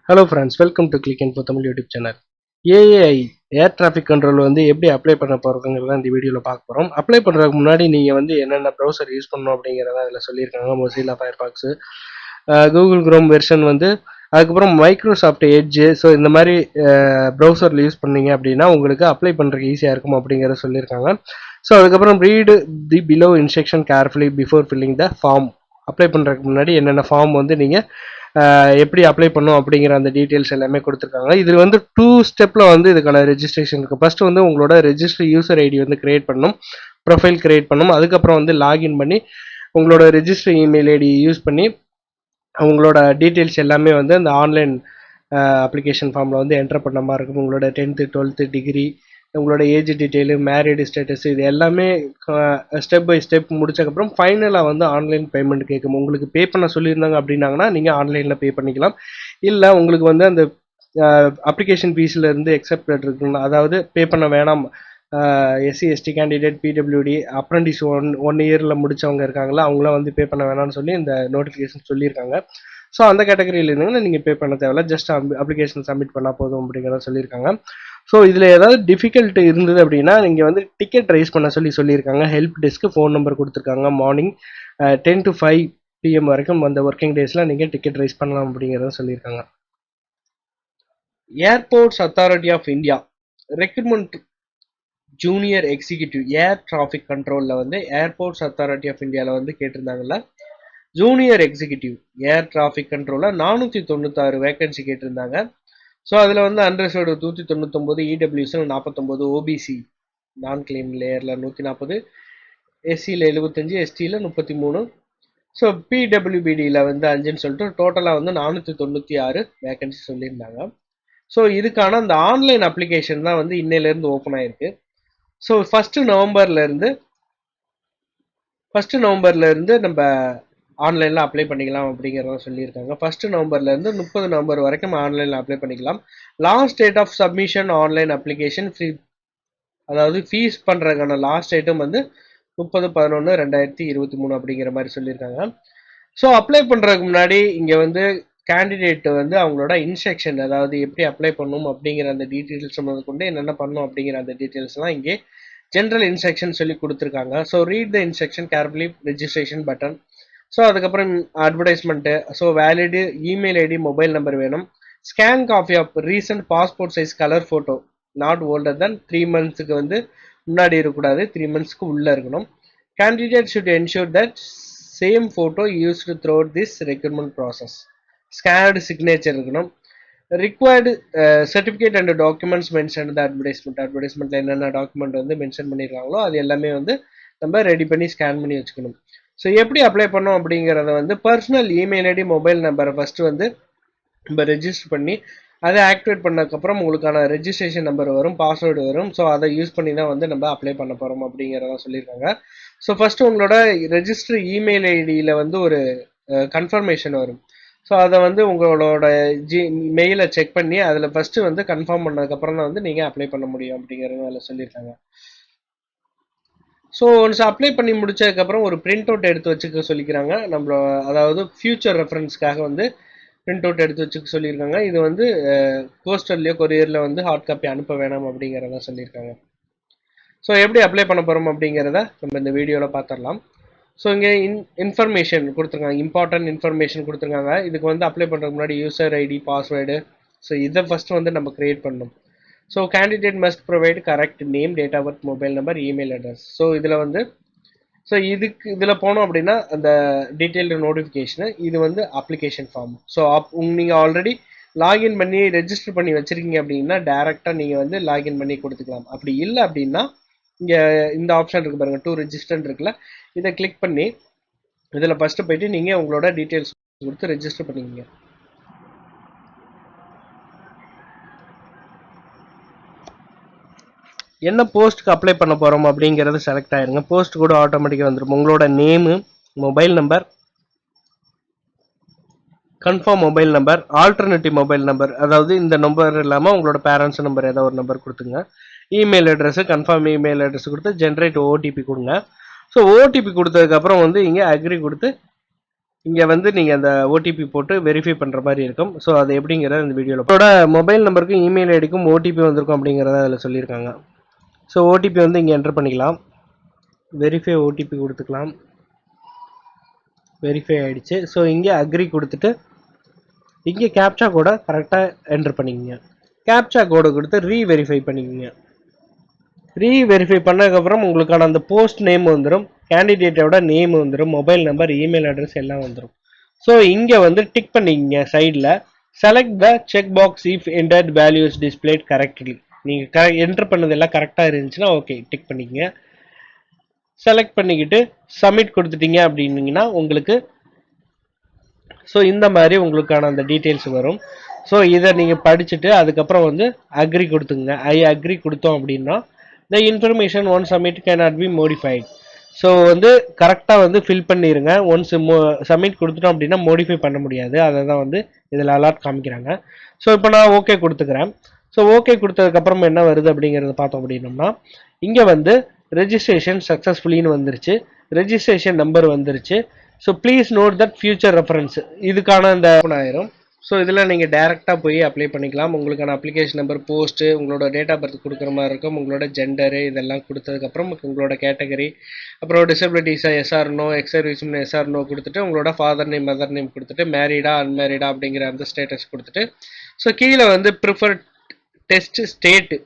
Hello friends, welcome to Clickinfotamil YouTube channel. AI air traffic control வந்து எப்படி apply பண்ண போகிறதுங்கிறத இந்த வீடியோவில் பார்க்க போகிறோம். அப்ளை பண்ணுறதுக்கு முன்னாடி நீங்கள் வந்து என்னென்ன ப்ரௌசர் யூஸ் பண்ணணும் அப்படிங்கிறத அதில் சொல்லியிருக்காங்க. மொசில்லா ஃபயர்பாக்ஸு, கூகுள் குரோம் வெர்ஷன் வந்து, அதுக்கப்புறம் மைக்ரோசாஃப்ட் எட்ஜு. ஸோ இந்த மாதிரி ப்ரௌசரில் யூஸ் பண்ணீங்க அப்படின்னா உங்களுக்கு அப்ளை பண்ணுறதுக்கு ஈஸியாக இருக்கும் அப்படிங்கிறத சொல்லியிருக்காங்க. ஸோ அதுக்கப்புறம் read the below instruction carefully before filling the form. Apply பண்ணுறதுக்கு முன்னாடி என்னென்ன ஃபார்ம் வந்து நீங்கள் எப்படி அப்ளை பண்ணும் அப்படிங்கிற அந்த டீட்டெயில்ஸ் எல்லாமே கொடுத்துருக்காங்க. இதில் வந்து 2 ஸ்டெப்பில் வந்து இதுக்கான ரெஜிஸ்ட்ரேஷன் இருக்குது. ஃபர்ஸ்ட் வந்து உங்களோட ரெஜிஸ்டர் யூசர் ஐடி வந்து கிரியேட் பண்ணணும், ப்ரொஃபைல் கிரியேட் பண்ணணும். அதுக்கப்புறம் வந்து லாகின் பண்ணி உங்களோட ரெஜிஸ்டர் இமெயில் ஐடி யூஸ் பண்ணி உங்களோட டீட்டெயில்ஸ் எல்லாமே வந்து அந்த ஆன்லைன் அப்ளிகேஷன் ஃபார்மில் வந்து என்டர் பண்ண மாதிரி இருக்கும். உங்களோட 10th 12th டிகிரி, உங்களோட ஏஜ் டீட்டெயிலு, மேரிடு ஸ்டேட்டஸ், இது எல்லாமே ஸ்டெப் பை ஸ்டெப் முடிச்சக்கப்புறம் ஃபைனலாக வந்து ஆன்லைன் பேமெண்ட் கேட்கும். உங்களுக்கு பே பண்ண சொல்லியிருந்தாங்க அப்படின்னாங்கன்னா நீங்கள் ஆன்லைனில் பே பண்ணிக்கலாம். இல்லை உங்களுக்கு வந்து அந்த அப்ளிகேஷன் ஃபீஸில் இருந்து எக்ஸப்ட் இருக்குங்களா, அதாவது பே பண்ண வேணாம், SC ST candidate, PWD, apprentice one இயரில் முடித்தவங்க இருக்காங்களா, அவங்களாம் வந்து பே பண்ண வேணாம்னு சொல்லி இந்த நோட்டிஃபிகேஷன் சொல்லியிருக்காங்க. ஸோ அந்த கேட்டகரியில் இருந்தீங்கன்னா நீங்கள் பே பண்ண தேவையில்ல, ஜஸ்ட் அப்ளிகேஷன் சப்மிட் பண்ணால் போதும் அப்படிங்கிறத சொல்லியிருக்காங்க. ஸோ இதில் ஏதாவது டிஃபிகல்ட் இருந்தது அப்படின்னா நீங்கள் வந்து டிக்கெட் ரைஸ் பண்ண சொல்லியிருக்காங்க. ஹெல்ப் டெஸ்க்கு ஃபோன் நம்பர் கொடுத்துருக்காங்க. மார்னிங் 10 to 5 PM வரைக்கும் அந்த ஒர்க்கிங் டேஸில் நீங்கள் டிக்கெட் ரைஸ் பண்ணலாம் அப்படிங்கிறத சொல்லியிருக்காங்க. Airports authority of India recruitment junior executive air traffic கண்ட்ரோலில் வந்து ஏர்போர்ட்ஸ் அத்தாரிட்டி ஆஃப் இந்தியாவில் வந்து கேட்டிருந்தாங்கல்ல, ஜூனியர் எக்ஸிக்யூட்டிவ் ஏர் டிராஃபிக் கண்ட்ரோலில் 496 வேகன்சி கேட்டிருந்தாங்க. ஸோ அதில் வந்து அன்ரிசர்வ்டு 199, இடபிள்யூஎஸ்ல 49, ஓபிசி நான் கிளைம் லேயரில் 140, எஸ்சியில் 75, எஸ்டியில் 33, ஸோ பிடபிள்யூபிடியில் வந்து 5ன்னு சொல்லிட்டு டோட்டலாக வந்து 496 வேகன்சி சொல்லியிருந்தாங்க. ஸோ இதுக்கான அந்த ஆன்லைன் அப்ளிகேஷன் தான் வந்து இன்னையிலேருந்து ஓப்பன் ஆயிருக்கு. ஸோ ஃபஸ்ட்டு நவம்பர்லேருந்து நம்ம ஆன்லைனில் அப்ளை பண்ணிக்கலாம் அப்படிங்கிறத சொல்லியிருக்காங்க. 1 நவம்பர்லேருந்து 30 நவம்பர் வரைக்கும் ஆன்லைனில் அப்ளை பண்ணிக்கலாம். Last date of submission online application free, அதாவது ஃபீஸ் பண்ணுறதுக்கான லாஸ்ட் டேட்டும் வந்து 30/11/2023 அப்படிங்கிற மாதிரி சொல்லியிருக்காங்க. ஸோ அப்ளை பண்ணுறதுக்கு முன்னாடி இங்கே வந்து கேண்டிடேட் வந்து அவங்களோட இன்ஸ்ட்ரக்ஷன், அதாவது எப்படி அப்ளை பண்ணணும் அப்படிங்கிற அந்த டீட்டெயில்ஸ் கொண்டு என்னென்ன பண்ணணும் அப்படிங்கிற அந்த டீட்டெயில்ஸ்லாம் இங்கே ஜென்ரல் இன்ஸ்ட்ரக்ஷன் சொல்லி கொடுத்துருக்காங்க. So read the instruction carefully, registration button. So அதுக்கப்புறம் advertisement, so valid email ID, mobile number வேணும். Scan copy of recent passport size colour photo, not older then 3 monthsக்கு வந்து முன்னாடி இருக்கக்கூடாது, 3 monthsக்கு உள்ளே இருக்கணும். Candidate should ensure that same photo used through this recruitment process. Scanned signature இருக்கணும். Required certificate and documents mention the அட்வர்டைஸ்மெண்ட்டில் என்னென்ன டாக்குமெண்ட் வந்து மென்ஷன் பண்ணியிருக்காங்களோ அது எல்லாமே வந்து நம்ம ரெடி பண்ணி ஸ்கேன் பண்ணி வச்சுக்கணும். ஸோ எப்படி அப்ளை பண்ணோம் அப்படிங்கிறத வந்து பர்சனல் இமெயில் ஐடி, மொபைல் நம்பரை ஃபஸ்ட்டு வந்து நம்ம ரெஜிஸ்டர் பண்ணி அதை ஆக்டிவேட் பண்ணதுக்கப்புறம் உங்களுக்கான ரெஜிஸ்ட்ரேஷன் நம்பர் வரும், பாஸ்வேர்டு வரும். ஸோ அதை யூஸ் பண்ணி தான் வந்து நம்ம அப்ளை பண்ண போகிறோம் அப்படிங்கிறத சொல்லியிருக்காங்க. ஸோ ஃபஸ்ட்டு உங்களோட ரெஜிஸ்டர் இமெயில் ஐடியில் வந்து ஒரு கன்ஃபர்மேஷன் வரும். ஸோ அதை வந்து உங்களோட மெயிலை செக் பண்ணி அதில் ஃபஸ்ட்டு வந்து கன்ஃபார்ம் பண்ணதுக்கப்புறம் தான் வந்து நீங்கள் அப்ளை பண்ண முடியும் அப்படிங்கிறத அதில் சொல்லியிருக்காங்க. ஸோ ஒன்ஸ் அப்ளை பண்ணி முடிச்சதுக்கப்புறம் ஒரு பிரிண்ட் அவுட் எடுத்து வச்சுக்க சொல்லிக்கிறாங்க. நம்மளோட அதாவது ஃபியூச்சர் ரெஃபரன்ஸ்க்காக வந்து பிரிண்ட் அவுட் எடுத்து வச்சுக்க சொல்லியிருக்காங்க. இது வந்து போஸ்டர்லேயோ கொரியரில் வந்து ஹார்ட் காப்பி அனுப்ப வேணாம் அப்படிங்கிறத சொல்லியிருக்காங்க. ஸோ எப்படி அப்ளை பண்ண போகிறோம் அப்படிங்கிறத நம்ம இந்த வீடியோவில் பார்த்துடலாம். ஸோ இங்கே இன்ஃபர்மேஷன் கொடுத்துருக்காங்க, இம்பார்ட்டன்ட் இன்ஃபர்மேஷன் கொடுத்துருக்காங்க. இதுக்கு வந்து அப்ளை பண்ணுறதுக்கு முன்னாடி யூசர் ஐடி, பாஸ்வேர்டு, ஸோ இதை ஃபஸ்ட்டு வந்து நம்ம க்ரியேட் பண்ணணும். So candidate must provide correct name, date of birth, mobile number, email address. So இதில் வந்து இதில் போனோம் அப்படின்னா அந்த டீட்டெயில்டு நோட்டிஃபிகேஷனு, இது வந்து அப்ளிகேஷன் ஃபார்ம். ஸோ நீங்கள் ஆல்ரெடி லாகின் பண்ணி ரெஜிஸ்டர் பண்ணி வச்சுருக்கீங்க அப்படின்னா டேரெக்டாக நீங்கள் வந்து லாகின் பண்ணி கொடுத்துக்கலாம். அப்படி இல்லை அப்படின்னா இங்கே இந்த ஆப்ஷன் இருக்குது பாருங்கள், 2 ரெஜிஸ்டர்ன்னு இருக்குல்ல, இதை கிளிக் பண்ணி இதில் ஃபஸ்ட்டு போயிட்டு நீங்கள் உங்களோட டீட்டெயில்ஸ் கொடுத்து ரெஜிஸ்டர் பண்ணிக்கிங்க. என்ன போஸ்ட்டுக்கு அப்ளை பண்ண போகிறோம் அப்படிங்கிறது செலக்ட் ஆயிருங்க. போஸ்ட் கூட ஆட்டோமேட்டிக்காக வந்துடும். உங்களோட name, mobile number, confirm mobile number, alternative mobile number, அதாவது இந்த நம்பர் இல்லாமல் உங்களோட பேரண்ட்ஸ் நம்பர் ஏதோ ஒரு நம்பர் கொடுத்துங்க. Email address, confirm email address கொடுத்து ஜென்ரேட் ஓடிபி கொடுங்க. ஸோ ஓடிபி கொடுத்ததுக்கப்புறம் வந்து இங்கே அக்ரி கொடுத்து இங்கே வந்து நீங்கள் அந்த ஓடிபி போட்டு வெரிஃபை பண்ணுற மாதிரி இருக்கும். ஸோ அது எப்படிங்கிறத இந்த வீடியோவில் உங்களோட மொபைல் நம்பருக்கும் இமெயில் ஐடிக்கும் ஓடிபி வந்திருக்கும் அப்படிங்கிறத அதில் சொல்லியிருக்காங்க. ஸோ ஓடிபி வந்து இங்கே என்டர் பண்ணிக்கலாம். வெரிஃபை ஓடிபி கொடுத்துக்கலாம். வெரிஃபை ஆகிடுச்சு. ஸோ இங்கே அக்ரி கொடுத்துட்டு இங்கே கேப்சா கோடை கரெக்டாக என்டர் பண்ணிக்கோங்க. கேப்சா கோடை கொடுத்து ரீவெரிஃபை பண்ணிக்கோங்க. ரீவெரிஃபை பண்ணதுக்கப்புறம் உங்களுக்கான அந்த போஸ்ட் நேம் வந்துடும், கேண்டிடேட்டோட நேம் வந்துடும், மொபைல் நம்பர், இமெயில் அட்ரஸ் எல்லாம் வந்துடும். ஸோ இங்கே வந்து டிக் பண்ணிக்கங்க சைடில் select the cheque box if entered values displayed correctly. நீங்கள் என்டர் பண்ணது எல்லாம் கரெக்டாக இருந்துச்சுன்னா ஓகே டிக் பண்ணிக்கங்க. செலக்ட் பண்ணிக்கிட்டு சப்மிட் கொடுத்துட்டீங்க அப்படின்னீங்கன்னா உங்களுக்கு ஸோ இந்த மாதிரி உங்களுக்கான அந்த டீட்டெயில்ஸ் வரும். ஸோ இதை நீங்கள் படிச்சுட்டு அதுக்கப்புறம் வந்து அக்ரி கொடுத்துங்க. ஐ அக்ரி கொடுத்தோம் அப்படின்னா the information one submit cannot be modified. So வந்து கரெக்டாக வந்து ஃபில் பண்ணிடுங்க. ஒன்ஸ் சப்மிட் கொடுத்துட்டோம் அப்படின்னா மோடிஃபை பண்ண முடியாது. அதை தான் வந்து இதில் அலர்ட் காமிக்கிறாங்க. ஸோ இப்போ நான் ஓகே கொடுத்துக்கிறேன். ஸோ ஓகே கொடுத்ததுக்கப்புறம் என்ன வருது அப்படிங்கிறத பார்த்தோம் அப்படின்னோம்னா இங்கே வந்து ரெஜிஸ்ட்ரேஷன் சக்ஸஸ்ஃபுல்லின்னு வந்துருச்சு, ரெஜிஸ்ட்ரேஷன் நம்பர் வந்துருச்சு. So please note that future reference இதுக்கான அந்த ஆயிரும். ஸோ இதில் நீங்கள் டேரெக்டாக போய் அப்ளை பண்ணிக்கலாம். உங்களுக்கான அப்ளிகேஷன் நம்பர், போஸ்ட்டு, உங்களோட டேட் ஆஃப் பர்த் கொடுக்குற மாதிரி இருக்கும், உங்களோட ஜெண்டரு இதெல்லாம் கொடுத்ததுக்கப்புறம் உங்களோட கேட்டகரி, அப்புறம் டிசபிலிட்டிஸாக எஸ்ஆர்னோ, எக்ஸர்வீஸ்னு எஸ்ஆர்னோ கொடுத்துட்டு உங்களோட ஃபாதர் நேம், மதர் நேம் கொடுத்துட்டு மேரீடா அன்மேரீடா அப்படிங்கிற அந்த ஸ்டேட்டஸ் கொடுத்துட்டு ஸோ கீழே வந்து ப்ரிஃபர் டெஸ்ட் ஸ்டேட்டு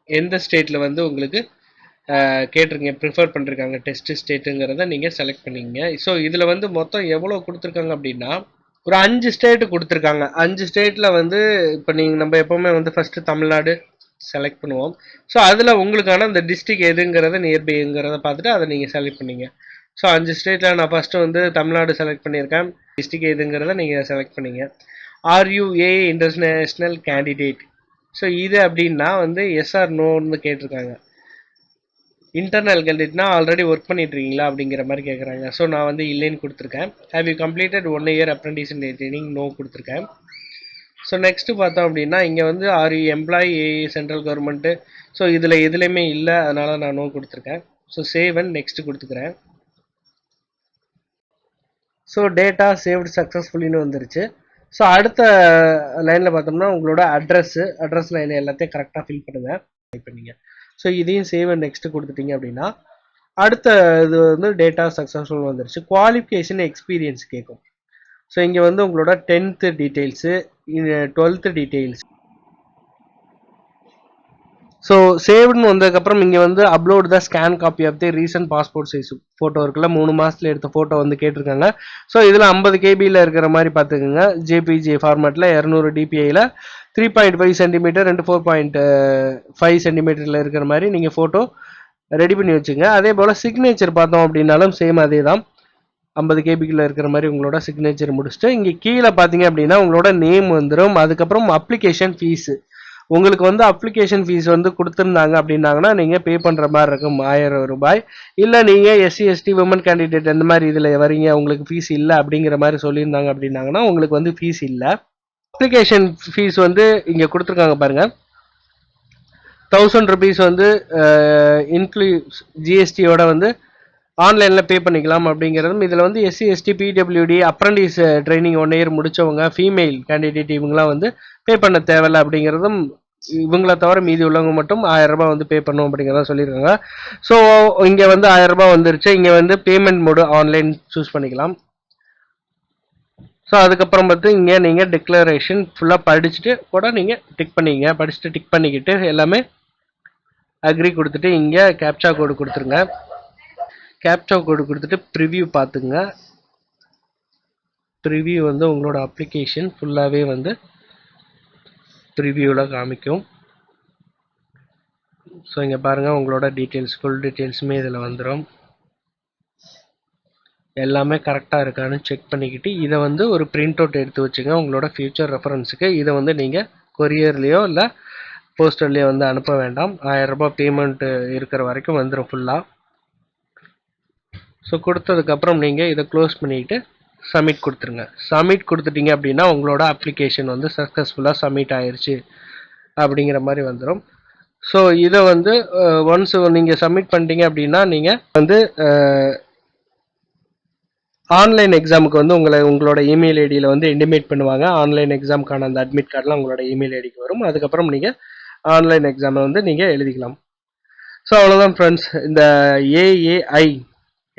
எந்த ஸ்டேட்டில் வந்து உங்களுக்கு கேட்டிருக்கீங்க ப்ரிஃபர் பண்ணிருக்காங்க டெஸ்ட் ஸ்டேட்டுங்கிறத நீங்கள் செலக்ட் பண்ணிக்கங்க. ஸோ இதில் வந்து மொத்தம் எவ்வளோ கொடுத்துருக்காங்க அப்படின்னா ஒரு 5 ஸ்டேட்டு கொடுத்துருக்காங்க. 5 ஸ்டேட்டில் வந்து இப்போ நீங்கள் நம்ம எப்போவுமே வந்து ஃபஸ்ட்டு தமிழ்நாடு செலக்ட் பண்ணுவோம். ஸோ அதில் உங்களுக்கான அந்த டிஸ்ட்ரிக் எதுங்கிறத நியர்பைங்கிறத பார்த்துட்டு அதை நீங்கள் செலக்ட் பண்ணிங்க. ஸோ 5 ஸ்டேட்டில் நான் ஃபஸ்ட்டு வந்து தமிழ்நாடு செலக்ட் பண்ணியிருக்கேன். டிஸ்ட்ரிக் எதுங்கிறத நீங்கள் செலக்ட் பண்ணிங்க. ஆர்யூஏ இன்டர்நேஷ்னல் கேண்டிடேட். ஸோ இது அப்படின்னா வந்து எஸ்ஆர் நோன்னு கேட்டிருக்காங்க. இன்டர்னல் கேண்டிடேட்னா ஆல்ரெடி ஒர்க் பண்ணிட்டு இருக்கீங்களா அப்படிங்கிற மாதிரி கேட்குறாங்க. ஸோ நான் வந்து இல்லைன்னு கொடுத்துருக்கேன். Have you completed 1 year apprentice in training no கொடுத்துருக்கேன். ஸோ நெக்ஸ்ட்டு பார்த்தோம் அப்படின்னா இங்கே வந்து are you employee central government. So இதில் எதுலேயுமே இல்லை, அதனால் நான் நோ கொடுத்துருக்கேன். ஸோ சேவ் அண்ட் நெக்ஸ்ட்டு கொடுத்துக்கிறேன். ஸோ டேட்டா சேவ்டு சக்ஸஸ்ஃபுல்லின்னு வந்துருச்சு. ஸோ அடுத்த லைனில் பார்த்தோம்னா உங்களோட அட்ரஸ் லைன் எல்லாத்தையும் கரெக்டாக ஃபில் பண்ணுங்கள், டைப் பண்ணிங்க. ஸோ இதையும் சேவ் அண்ட் நெக்ஸ்ட் கொடுத்துட்டீங்க அப்படின்னா அடுத்த இது வந்து டேட்டா சக்ஸஸ்ஃபுல் வந்துருச்சு. குவாலிஃபிகேஷன் எக்ஸ்பீரியன்ஸ் கேட்கும். ஸோ இங்கே வந்து உங்களோட 10th details, 12th details. So சேவ்டுன்னு வந்ததுக்கப்புறம் இங்கே வந்து upload the scan copy of the recent passport size photo இருக்குல்ல, 3 மாதத்தில் எடுத்த ஃபோட்டோ வந்து கேட்டிருக்காங்க. ஸோ இதில் 50 KB இருக்கிற மாதிரி பார்த்துக்குங்க. ஜேபிஜி ஃபார்மேட்டில் 200 DPIயில் 3.5 சென்டிமீட்டர் 4.5 சென்டிமீட்டரில் இருக்கிற மாதிரி நீங்கள் ஃபோட்டோ ரெடி பண்ணி வச்சுங்க. அதே போல் சிக்னேச்சர் பார்த்தோம் அப்படின்னாலும் சேம் அதே தான், 50 KBக்குள்ள இருக்கிற மாதிரி உங்களோட சிக்னேச்சர் முடிச்சுட்டு இங்கே கீழே பார்த்தீங்க அப்படின்னா உங்களோட நேம் வந்துடும். அதுக்கப்புறம் அப்ளிகேஷன் ஃபீஸு, உங்களுக்கு வந்து அப்ளிகேஷன் ஃபீஸ் வந்து கொடுத்துருந்தாங்க அப்படின்னாங்கன்னா நீங்கள் பே பண்ணுற மாதிரி இருக்கும் 1000 ரூபாய். இல்லை நீங்கள் SC ST விமன் கேண்டிடேட் அந்த மாதிரி இதில் வரீங்க, உங்களுக்கு ஃபீஸ் இல்லை அப்படிங்கிற மாதிரி சொல்லியிருந்தாங்க அப்படின்னாங்கன்னா உங்களுக்கு வந்து ஃபீஸ் இல்லை. அப்ளிகேஷன் ஃபீஸ் வந்து இங்கே கொடுத்துருக்காங்க பாருங்கள், 1000 rupees வந்து இன்க்ளூஸ் ஜிஎஸ்டியோட வந்து ஆன்லைனில் பே பண்ணிக்கலாம் அப்படிங்கிறதும். இதில் வந்து SC ST PWD apprentice training 1 year முடித்தவங்க ஃபீமேல் கேண்டிடேட் இவங்களாம் வந்து பே பண்ண தேவையில்லை அப்படிங்கிறதும். இவங்கள தவிர மீதி உள்ளவங்க மட்டும் 1000 ரூபாய் வந்து பே பண்ணும் அப்படிங்கிறத சொல்லியிருக்காங்க. ஸோ இங்கே வந்து 1000 ரூபாய் வந்துருச்சு. இங்கே வந்து பேமெண்ட் மோடு ஆன்லைன் சூஸ் பண்ணிக்கலாம். ஸோ அதுக்கப்புறம் பார்த்து இங்கே நீங்கள் டிக்ளரேஷன் ஃபுல்லாக படிச்சுட்டு கூட நீங்கள் டிக் பண்ணிங்க. படிச்சுட்டு டிக் பண்ணிக்கிட்டு எல்லாமே அக்ரி கொடுத்துட்டு இங்கே கேப்சா கோடு கொடுத்துருங்க. கேப்சா கோடு கொடுத்துட்டு ப்ரிவ்யூ பார்த்துங்க. ப்ரிவ்யூ வந்து உங்களோட அப்ளிகேஷன் ஃபுல்லாகவே வந்து ப்ரிவ்யூவில் காமிக்கும். ஸோ இங்கே பாருங்கள் உங்களோட டீட்டெயில்ஸ் ஃபுல் டீட்டெயில்ஸுமே இதில் வந்துடும். எல்லாமே கரெக்டாக இருக்கான்னு செக் பண்ணிக்கிட்டு இதை வந்து ஒரு பிரிண்ட் அவுட் எடுத்து வச்சுங்க உங்களோட ஃபியூச்சர் ரெஃபரன்ஸுக்கு. இதை வந்து நீங்கள் கொரியர்லேயோ இல்லை போஸ்டர்லேயோ வந்து அனுப்ப வேண்டாம். 1000 ரூபாய் பேமெண்ட்டு இருக்கிற வரைக்கும் வந்துடும் ஃபுல்லாக. ஸோ கொடுத்ததுக்கப்புறம் நீங்கள் இதை க்ளோஸ் பண்ணிவிட்டு சப்மிட் கொடுத்துருங்க. சப்மிட் கொடுத்துட்டீங்க அப்படின்னா உங்களோட அப்ளிகேஷன் வந்து சக்ஸஸ்ஃபுல்லாக சப்மிட் ஆயிடுச்சு அப்படிங்கிற மாதிரி வந்துடும். ஸோ இதை வந்து ஒன்ஸ் நீங்கள் சப்மிட் பண்ணிட்டீங்க அப்படின்னா நீங்கள் வந்து ஆன்லைன் எக்ஸாமுக்கு வந்து உங்களோட இமெயில் ஐடியில் வந்து இன்டிமேட் பண்ணுவாங்க. ஆன்லைன் எக்ஸாமுக்கான அந்த அட்மிட் கார்டெலாம் உங்களோட இமெயில் ஐடிக்கு வரும். அதுக்கப்புறம் நீங்கள் ஆன்லைன் எக்ஸாமை வந்து நீங்கள் எழுதிக்கலாம். ஸோ அவ்வளோதான் ஃப்ரெண்ட்ஸ். இந்த AAI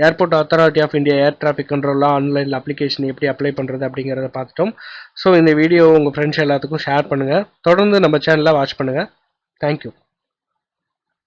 airport authority of India air traffic கண்ட்ரோல்லாம் ஆன்லைனில் அப்ளிகேஷன் எப்படி அப்ளை பண்ணுறது அப்படிங்கிறத பார்த்துட்டோம். ஸோ இந்த வீடியோ உங்கள் ஃப்ரெண்ட்ஸ் எல்லாத்துக்கும் ஷேர் பண்ணுங்கள். தொடர்ந்து நம்ம சேனலை வாட்ச் பண்ணுங்கள். தேங்க்யூ.